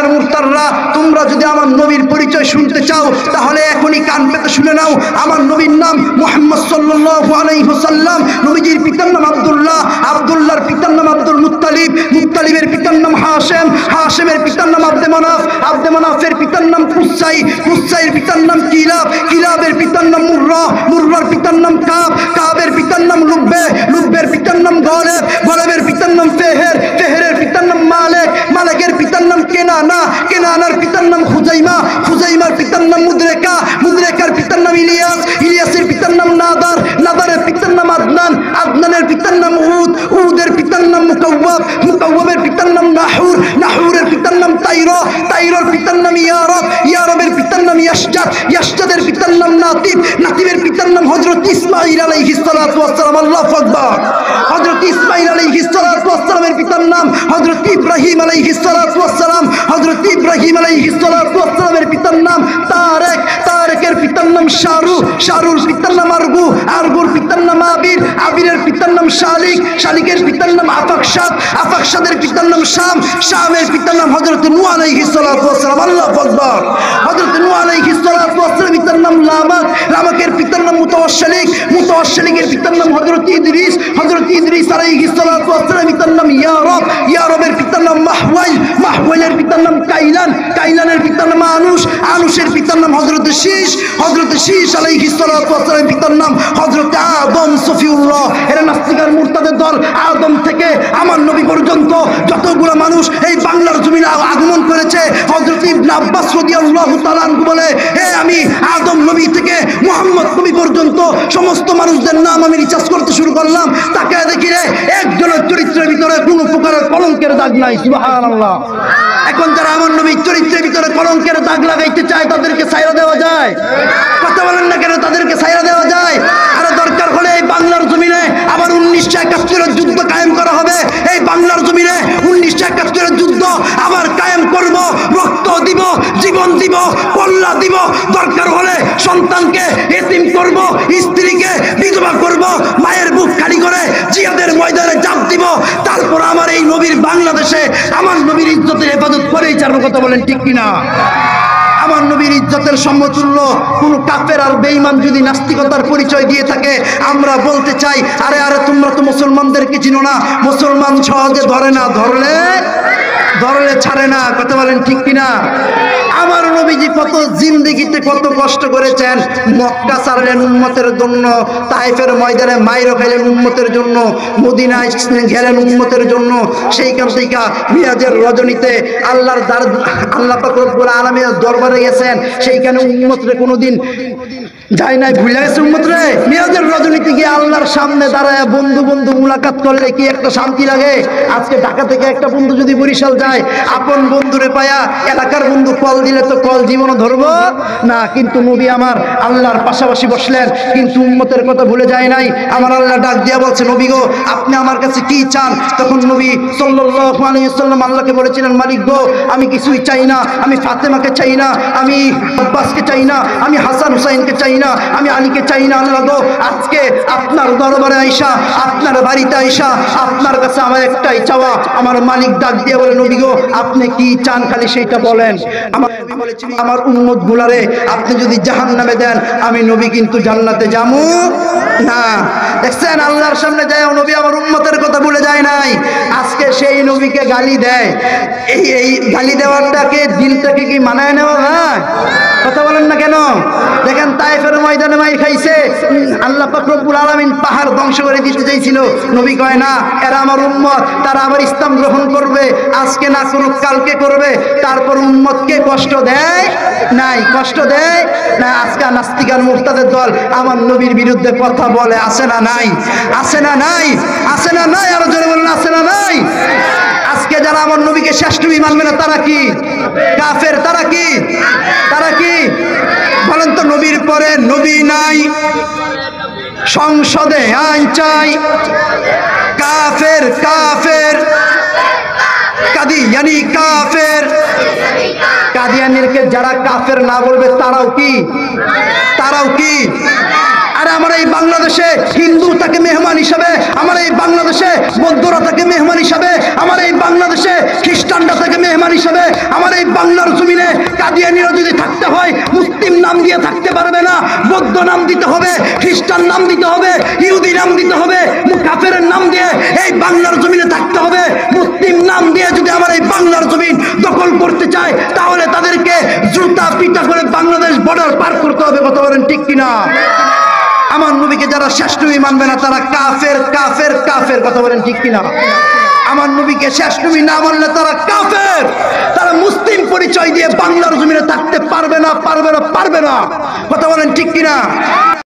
নাস্তিকার মুরতাদরা, তোমরা যদি আমার নবীর পরিচয় শুনতে চাও তাহলে এখনই কান পেতে শুনে নাও। আমার নবীর নাম মুহাম্মদ সাল্লাল্লাহু আলাইহি ওয়াসাল্লাম। নবীজির পিতার নাম আব্দুল্লাহ, আব্দুল্লাহর পিতার নাম আব্দুল মুত্তালিব, মুত্তালিবের পিতার নাম হাশেম, হাশেমের পিতার নাম আব্দে মানাফ, আব্দে মানাফের পিতার নাম কুসাই, কুসাইয়ের পিতার নাম কিলাব, কিলাবের পিতার নাম মুররা, মুররার পিতার নাম কাব, কাবের পিতার নাম লুব্বে, লুব্বের পিতার নাম গলেব, গলেবের পিতার নাম ফেহের, ফেহেরের পিতার নাম মালেক, মালেকের পিতার নাম কেনানা, কেনানার পিতার নাম খুজাইমা, খুজাইমার পিতার নাম মুদরেকা, মুদরেকার পিতার নাম ইলিয়াস, ইলিয়াসের পিতার নাম নাদার, নাদারের পিতার নাম আদনান, আদনানের পিতার নাম উদ, উদের পিতার নাম মুকাওয়াব, মুকাওয়াবের পিতার নাম নাহুর, নাহুরের পিতার নাম তাইরা, তাইরার পিতার নাম ইয়ারব, ইয়ারবের পিতার নাম ইয়াশজাদ, ইয়াশজাদের পিতার নাম নাতিব, নাতিবের পিতার নাম হযরত ইসমাঈল আলাইহিস সালাতু ওয়াস সালাম। আল্লাহু আকবার। হযরত ইসমাঈল আলাইহিস সালাতু ওয়াস সালামের পিতার নাম হযরত ইব্রাহিম আলাইহিস সালাতু ওয়াস সালাম, হযরত ইব্রাহিম আলাইহিস সালাতু ওয়াস সালামের পিতার নাম তারেক, তারেকের পিতার নাম শারু, শারুর পিতার নাম আরগু, আরগুর পিতার নাম আবির, আবিরের পিতার নাম শালিক, শালিকের পিতার নাম আফাকশাদ, আফাকশাদের পিতার নাম শাম, শামের পিতার নাম হযরত নূহ আলাইহিস সালাতু ওয়াস সালাম। আল্লাহু আকবার। হযরত নূহ আলাইহিস সালাতু ওয়াস সালামের পিতার নাম লামাক, লামাকের পিতার নাম মুতাওয়াশশিলিক, মুতাওয়াশশিলিকের পিতার নাম হযরত ইদ্রিস, হযরত ইদ্রিস আলাইহিস সালাতু ওয়াস সালামের পিতার নাম ইয়ারব, ইয়ারবের পিতার নাম মাহওয়াইল, মাহওয়াইলের পিতার নাম কাইলান, কাইলানের পিতার নাম আনুশ, আনুশের পিতার নাম হযরত শীশ, হযরত শীশ আলাইহিস সালাতু ওয়াস সালামের পিতার নাম হযরত আদম সফিউল্লাহ। এরা নাস্তিকার মুরতাদের দল। আদম থেকে আমার নবী পর্যন্ত যতগুলো মানুষ এই বাংলার জমিনে আগমন করেছে, হযরত ইবনে আব্বাস রাদিয়াল্লাহু তাআলা আনহু বলে, আমি আদম নবী থেকে মুহাম্মদ নবী পর্যন্ত সমস্ত মানুষদের নাম আমি রিসার্চ করতে শুরু করলাম। তাকে দেখি রে একজনের চরিত্রের ভিতরে কোনো প্রকারের কলঙ্কের দাগ নাই। সুবহানাল্লাহ। এখন যারা আমার নবীর চরিত্রের ভিতরে কলঙ্কের দাগ লাগাইতে চায় তাদেরকে ছাইরা দেওয়া যায়? কথা বলেন না কেন? তাদেরকে ছাইরা দেওয়া যায়? আর দরকার হলে এই বাংলার জমিনে আবার 1971 যুদ্ধ কায়েম করা হবে। এই বাংলার জমিনে 1971 যুদ্ধ আবার কায়েম করব, রক্ত দিব, জীবন দিব, কল্লা দিব, দরকার হলে সন্তানকে এতিম করব, স্ত্রীকে বিধবা করব, মায়ের বুক খালি করে জিহাদের ময়দানে চাপ দিব। তারপর আমার এই নবীর বাংলাদেশে আমার নবীর ইজ্জতের হেফাজত করেই ছাড়বো। কথা বলেন ঠিক কিনা? আমার নবীর ইজ্জতের সমতুল্য কোন কাফের আর বেঈমান যদি নাস্তিকতার পরিচয় দিয়ে থাকে, আমরা বলতে চাই, আরে আরে তোমরা তো মুসলমানদেরকে চিনো না। মুসলমান সহজে ধরে না, ধরলে ধরলে ছাড়ে না। কথা বলেন ঠিক কিনা? আমার নবীজি কত জিন্দেগিতে কত কষ্ট করেছেন। মক্কা ছাড়লেন উম্মতের জন্য, তায়েফের ময়দানে মাইরও খেলেন উম্মতের জন্য, মদিনায় গেলেন উম্মতের জন্য। সেইখান থেকে মিরাজের রজনীতে আল্লাহ পাক রব্বুল আলামিনের দরবারে গেছেন, সেইখানে উম্মতরে কোনোদিন যায় নাই, ভুলে গেছে উম্মতরে। মিরাজের রজনীতে গিয়ে আল্লাহর সামনে দাঁড়ায় বন্ধু বন্ধু মুলাকাত করলে কি একটা শান্তি লাগে। আজকে ঢাকা থেকে একটা বন্ধু যদি বরিশাল যায়, আপন বন্ধুরে পায়া এলাকার বন্ধু কল দিলে তো কল জীবনও ধরবো না। কিন্তু নবী আমার আল্লাহর পাশাপাশি বসলেন, কিন্তু উম্মতের কথা ভুলে যায় নাই। আমার আল্লাহ ডাক দিয়া বলছে, নবী গো আপনি আমার কাছে কি চান? তখন নবী সাল্লাল্লাহু আলাইহি ওয়াসাল্লাম আল্লাহকে বলেছিলেন, মালিক গো আমি কিছুই চাই না, আমি ফাতেমাকে চাই না, আমি আব্বাসকে চাই না, আমি হাসান হুসাইনকে চাই না, আমি আলীকে চাই না। আল্লাহ গো আজকে আপনার দরবারে আইসা, আপনার বাড়িতে আইসা আপনার কাছে আমার একটাই চাওয়া। আমার মালিক ডাক দিয়ে বলে, নবী গো আপনি কি চান খালি সেইটা বলেন। আমার উম্মত গুলারে আপনি যদি জাহান্নামে দেন, আমি নবী কিন্তু জান্নাতে যাবো না। দেখছেন আল্লাহর সামনে যায় নবী আমার উম্মতের কথা ভুলে যায় নাই। আজকে সেই নবীকে গালি দেয়। এই গালি দেওয়ারটাকে দিলটাকে কি মানায় নেওয়া যায়? কথা বলেন না কেন? দেখেন তায়েফের ময়দানে মাই খাইছে, আল্লাহ পাক রব্বুল আলামিন পাহাড় ধ্বংস করে দিতে চাইছিল। নবী কয় না, এরা আমার উম্মত, তারা আবার ইসলাম গ্রহণ করবে, আজকে না করুক কালকে করবে। তারপর উম্মতকে কষ্ট দেয় নাই, কষ্ট দেয় না। আজকে নাস্তিক আর মুরতাদের দল আমার নবীর বিরুদ্ধে কথা বলে, আছে না নাই? আছে না নাই? আছে না নাই? আরো জোরে বলেন, আছে না নাই? আজকে যারা আমার নবীকে শেষ নবী মানবে না তারা কি কাফের? তারা কি? তারা কি বলেন তো? নবীর পরে নবী নাই, সংসদে আইন চাই, কাফের কাফের, কাদিয়ানি কাফের। কাদিয়ানিরকে যারা কাফের না বলবে তারাও কি? তারাও কি? আরে আমার এই বাংলাদেশে হিন্দু তাকে মেহমান হিসাবে, আমার এই বাংলাদেশে বৌদ্ধরা তাকে মেহমান হিসাবে, আমার এই বাংলাদেশে খ্রিস্টানরা তাকে মেহমান হিসাবে, আমার এই বাংলার জমিনে কাদিয়ানীরা যদি থাকতে হয় মুসলিম নাম দিয়ে থাকতে পারবে না, বৌদ্ধ নাম দিতে হবে, খ্রিস্টান নাম দিতে হবে, ইহুদি নাম দিতে হবে, কাফেরের নাম দিয়ে এই বাংলার জমিনে থাকতে হবে। মুসলিম নাম দিয়ে যদি আমার এই বাংলার জমিন দখল করতে চায় তাহলে তাদেরকে জুতা পিটা করে বাংলাদেশ বর্ডার পার করতে হবে। কথা বলেন ঠিক কিনা? আমার নবীকে যারা শেষ নবী মানবে না তারা কাফের কাফের কাফের। কথা বলেন ঠিক কিনা? আমার নবীকে শেষ নবী না মানলে তারা কাফের, তারা মুসলিম পরিচয় দিয়ে বাংলার জমিনে থাকতে পারবে না, পারবে না, পারবে না। কথা বলেন ঠিক কিনা?